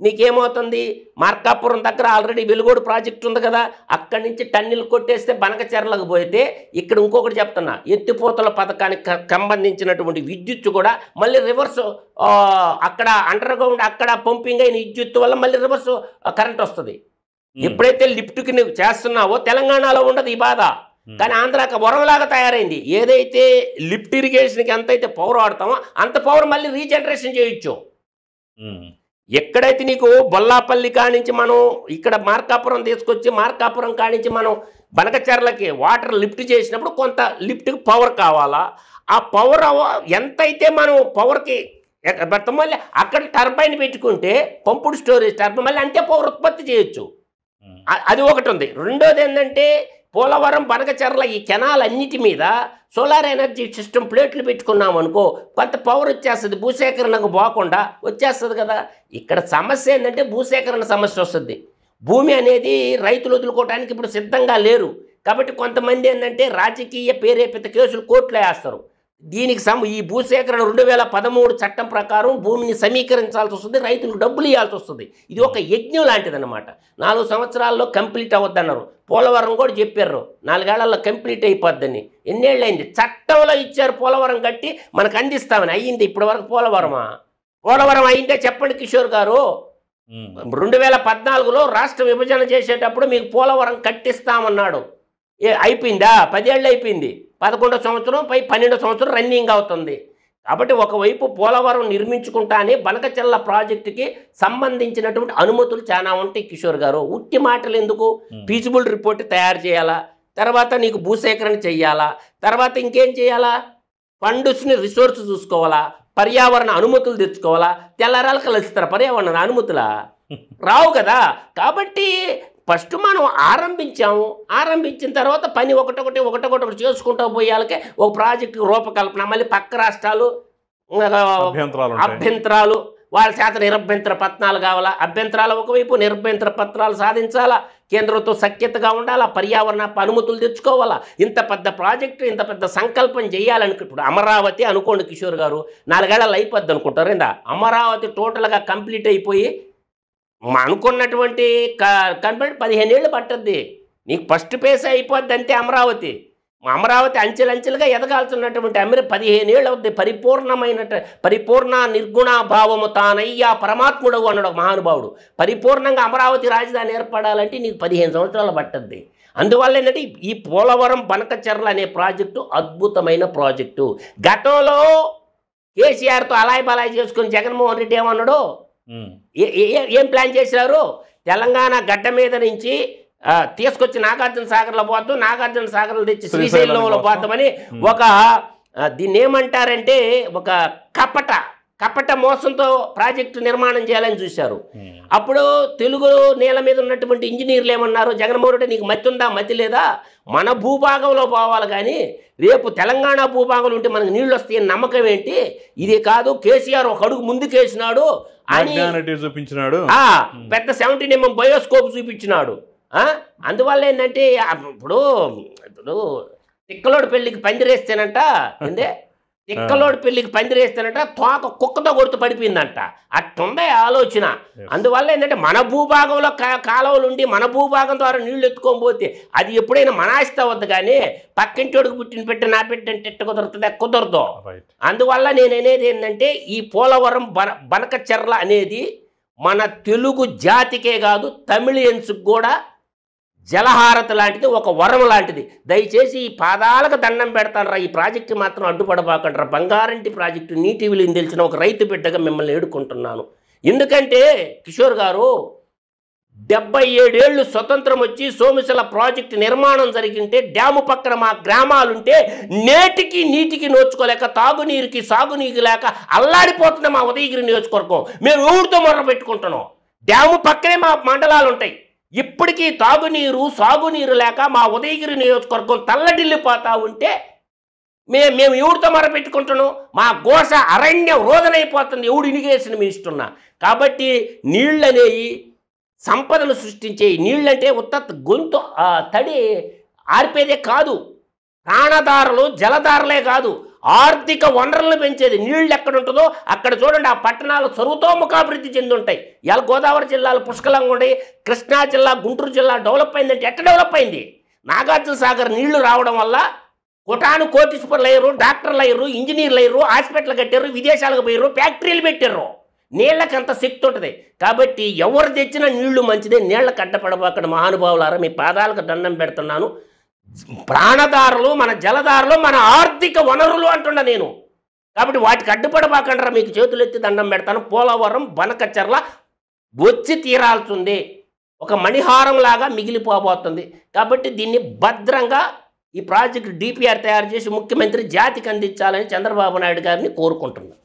నీకేమవుతుంది, మార్కాపురం దగ్గర ఆల్రెడీ వెలుగోడు ప్రాజెక్ట్ ఉంది కదా, అక్కడి నుంచి టన్నులు కొట్టేస్తే బనకచెర్లకు పోతే ఇక్కడ ఇంకొకటి చెప్తున్నా, ఎత్తిపోతల పథకానికి సంబంధించినటువంటి విద్యుత్ కూడా మళ్ళీ రివర్స్ అక్కడ అండర్ గ్రౌండ్ అక్కడ పంపింగ్ అయిన విద్యుత్ వల్ల మళ్ళీ రివర్స్ కరెంట్ వస్తుంది. ఎప్పుడైతే లిఫ్ట్కి నువ్వు చేస్తున్నావో తెలంగాణలో ఉండదు ఈ బాధ, కానీ ఆంధ్రాకి వరంలాగా తయారైంది. ఏదైతే లిఫ్ట్ ఇరిగేషన్కి ఎంతైతే పవర్ వాడతామో అంత పవర్ మళ్ళీ రీజనరేషన్ చేయొచ్చు. ఎక్కడైతే నీకు బొల్లాపల్లి కానించి మనం ఇక్కడ మార్కాపురం తీసుకొచ్చి మార్కాపురం కానించి మనం బనకచెర్లకి వాటర్ లిఫ్ట్ చేసినప్పుడు కొంత లిఫ్ట్కి పవర్ కావాలా, ఆ పవర్ ఎంతైతే మనం పవర్కి మళ్ళీ అక్కడ టర్బైన్ పెట్టుకుంటే పంపుడు స్టోరేజ్ టర్బైన్ మళ్ళీ అంతే పవర్ ఉత్పత్తి చేయొచ్చు. అది ఒకటి ఉంది. రెండోది ఏంటంటే పోలవరం బనకచెర్ల ఈ కెనాల్ అన్నిటి మీద సోలార్ ఎనర్జీ సిస్టమ్ ప్లేట్లు పెట్టుకున్నాం అనుకో కొంత పవర్ వచ్చేస్తుంది, భూసేకరణకు పోకుండా వచ్చేస్తుంది కదా. ఇక్కడ సమస్య ఏంటంటే భూసేకరణ సమస్య వస్తుంది. భూమి అనేది రైతులు వదులుకోవడానికి ఇప్పుడు సిద్ధంగా లేరు కాబట్టి కొంతమంది ఏంటంటే రాజకీయ ప్రేరేపిత కేసులు కోర్టులో వేస్తారు. దీనికి ఈ భూసేకరణ 2013 చట్టం ప్రకారం భూమిని సమీకరించాల్సి వస్తుంది, రైతులకు డబ్బులు ఇవ్వాల్సి వస్తుంది. ఇది ఒక యజ్ఞం లాంటిదన్నమాట. 4 సంవత్సరాల్లో కంప్లీట్ అవ్వద్దన్నారు. పోలవరం కూడా చెప్పారు 4 ఏళ్లలో కంప్లీట్ అయిపోద్దని. ఎన్నేళ్ళు అయింది, చట్టంలో ఇచ్చారు పోలవరం కట్టి మనకు అందిస్తామని. అయ్యింది ఇప్పటి వరకు పోలవరం అయిందే చెప్పండి కిషోర్ గారు. 2014లో రాష్ట్ర విభజన చేసేటప్పుడు మీకు పోలవరం కట్టిస్తామన్నాడు. అయిపోయిందా? 10 ఏళ్ళు అయిపోయింది. 11వ సంవత్సరం 12వ సంవత్సరం రన్నింగ్ అవుతుంది. కాబట్టి ఒకవైపు పోలవరం నిర్మించుకుంటానే బనకచెర్ల ప్రాజెక్టుకి సంబంధించినటువంటి అనుమతులు చాలా ఉంటాయి కిషోర్ గారు. ఉట్టి మాటలు ఎందుకు, ఫీజిబుల్ రిపోర్ట్ తయారు చేయాలా, తర్వాత నీకు భూసేకరణ చెయ్యాలా, తర్వాత ఇంకేం చేయాలా, ఫండ్స్ని రిసోర్స్ చూసుకోవాలా, పర్యావరణ అనుమతులు తెచ్చుకోవాలా. తెల్లారాలు కలుస్తారు పర్యావరణ అనుమతులా రావు కదా. కాబట్టి ఫస్ట్ మనం ఆరంభించిన తర్వాత పని ఒకటొకటి చేసుకుంటూ పోయాలకే ఒక ప్రాజెక్టు రూపకల్పన. మళ్ళీ పక్క రాష్ట్రాలు అభ్యంతరాలు వాళ్ళ చేత నిరభ్యంతర పత్రాలు కావాలా, అభ్యంతరాలు ఒకవైపు నిరభ్యంతర పత్రాలు సాధించాలా, కేంద్రంతో సఖ్యతగా ఉండాలా, పర్యావరణ అనుమతులు తెచ్చుకోవాలా. ఇంత పెద్ద ప్రాజెక్టు ఇంత పెద్ద సంకల్పం చేయాలనుకు ఇప్పుడు అమరావతి అనుకోండి కిషోర్ గారు, 4 ఏళ్ళలో అయిపోద్ది అనుకుంటారు. అమరావతి టోటల్గా కంప్లీట్ అయిపోయి అనుకున్నటువంటి కంప్లీట్ 15 ఏళ్ళు పట్టద్ది. నీకు ఫస్ట్ పేస్ అయిపోద్ది అంతే. అమరావతి అంచెలంచెలుగా ఎదగాల్సినటువంటి 15 ఏళ్ళు అవుద్ది. పరిపూర్ణ నిర్గుణ భావము తానయ్యా పరమాత్ముడు అన్నాడు ఒక మహానుభావుడు. పరిపూర్ణంగా అమరావతి రాజధాని ఏర్పడాలంటే నీకు 15 సంవత్సరాలు పట్టద్ది. అందువల్ల ఏంటంటే ఈ పోలవరం బనకచెర్ల అనే ప్రాజెక్టు అద్భుతమైన ప్రాజెక్టు. గతంలో కేసీఆర్తో అలాయ్ బలాయ్ చేసుకుని జగన్మోహన్ రెడ్డి ఏమన్నాడు, ఏం ప్లాన్ చేశారు, తెలంగాణ గడ్డ మీద నుంచి తీసుకొచ్చి నాగార్జున సాగర్లో పోద్దాం, నాగార్జున సాగర్లో తెచ్చి శ్రీశైలంలో పోద్దామని ఒక దీన్ని ఏమంటారంటే ఒక కపట మోసంతో ప్రాజెక్టు నిర్మాణం చేయాలని చూశారు. అప్పుడు తెలుగు నేల మీద ఉన్నటువంటి ఇంజనీర్లు ఏమన్నారు, జగన్మోహన్ రెడ్డి నీకు మతి ఉందా, మతి లేదా, మన భూభాగంలో పోవాలి కానీ రేపు తెలంగాణ భూభాగంలో ఉంటే మనకు నీళ్ళు వస్తాయని నమ్మకం ఏంటి, ఇది కాదు కేసీఆర్ ఒక అడుగు ముందుకేసినాడు అని చూపించినాడు, పెద్ద 17mm బయోస్కోప్ చూపించినాడు. అందువల్ల ఏంటంటే ఇప్పుడు తిక్కలోడి పెళ్ళికి పందిరేస్తేనంట, ఏందే తిక్కలోడి పెళ్ళికి పందిరేస్తేనంట తోక కుక్కతో కొడుతూ పడిపోయిందంట, అట్టుందే ఆలోచన. అందువల్ల ఏంటంటే మన భూభాగంలో కాలువలు ఉండి మన భూభాగం ద్వారా నీళ్లు ఎత్తుకోకపోతే అది ఎప్పుడైనా మన ఆస్తి అవ్వద్దు, కానీ పక్కింటోడికి పుట్టిన పెట్టి నా పెట్టంటే ఎట్ట కుదరుతుంది, కుదరదు. అందువల్ల నేను అనేది ఏంటంటే ఈ పోలవరం బనకచెర్ల అనేది మన తెలుగు జాతికే కాదు తమిళియన్స్కి కూడా జలహారతి లాంటిది, ఒక వరం లాంటిది. దయచేసి ఈ పాదాలకు దండం పెడతానరా, ఈ ప్రాజెక్టు మాత్రం అడ్డుపడబాకంటారా. బంగారంటి ప్రాజెక్టు నీటి విలువని తెలిసిన ఒక రైతు బిడ్డగా మిమ్మల్ని ఏడుకుంటున్నాను. ఎందుకంటే కిషోర్ గారు 77 ఏళ్ళు స్వతంత్రం వచ్చి సోమశిల ప్రాజెక్టు నిర్మాణం జరిగింటే డ్యాము పక్కన మా గ్రామాలుంటే నేటికి నీటికి నోచుకోలేక తాగునీరుకి సాగునీరు లేక అల్లాడిపోతుంది మా ఉదయగిరి నియోజకవర్గం. మేము ఊరితో మొర్ర పెట్టుకుంటున్నాం. డ్యాము పక్కనే మా మండలాలు ఉంటాయి. ఇప్పటికీ తాగునీరు సాగునీరు లేక మా ఉదయగిరి నియోజకవర్గం తల్లడిల్లిపోతా ఉంటే మేము ఎవరితో మొరపెట్టుకుంటున్నాం, మా గోస అరణ్యం రోదనైపోతుంది, ఎవడు ఇనిగేసిన మీ ఇస్తున్నా. కాబట్టి నీళ్ళనేవి సంపదను సృష్టించే, నీళ్ళంటే ఉత్త గొంతు తడి ఆర్పేదే కాదు, ప్రాణధారలు జలధారలే కాదు, ఆర్థిక వనరులను పెంచేది. నీళ్ళు ఎక్కడ ఉంటుందో అక్కడ చూడండి, ఆ పట్టణాలు సర్వతోముఖాభివృద్ధి చెంది ఉంటాయి. ఇలా గోదావరి జిల్లాలు పుష్కలంగా ఉంటాయి, కృష్ణా జిల్లా గుంటూరు జిల్లా డెవలప్ అయిందంటే ఎట్ట డెవలప్ అయింది, నాగార్జున సాగర్ నీళ్లు రావడం వల్ల కోటాను కోటీశ్వరులు అయ్యారు, డాక్టర్లు అయ్యారు, ఇంజనీర్లు అయ్యారు, హాస్పిటల్ కట్టారు, విదేశాలకు పోయారు, ఫ్యాక్టరీలు పెట్టారు. నీళ్ళకి అంత శక్తి ఉంటుంది. కాబట్టి ఎవరు తెచ్చినా నీళ్లు మంచిదే, నీళ్ళకి అడ్డపడబాకడ మహానుభావులారా, మీ పాదాలకు దండం పెడుతున్నాను. ప్రాణదారులు మన జలదారులు మన ఆర్థిక వనరులు అంటున్నా నేను. కాబట్టి వాటికి అడ్డుపడబాకంటారా, మీకు చేతులు ఎత్తి దండం పెడతాను. పోలవరం బనకచెర్ల వచ్చి తీరాల్సింది, ఒక మణిహారం లాగా మిగిలిపోబోతుంది. కాబట్టి దీన్ని భద్రంగా ఈ ప్రాజెక్టు DPR తయారు చేసి ముఖ్యమంత్రి జాతికి అందించాలని చంద్రబాబు నాయుడు గారిని కోరుకుంటున్నాను.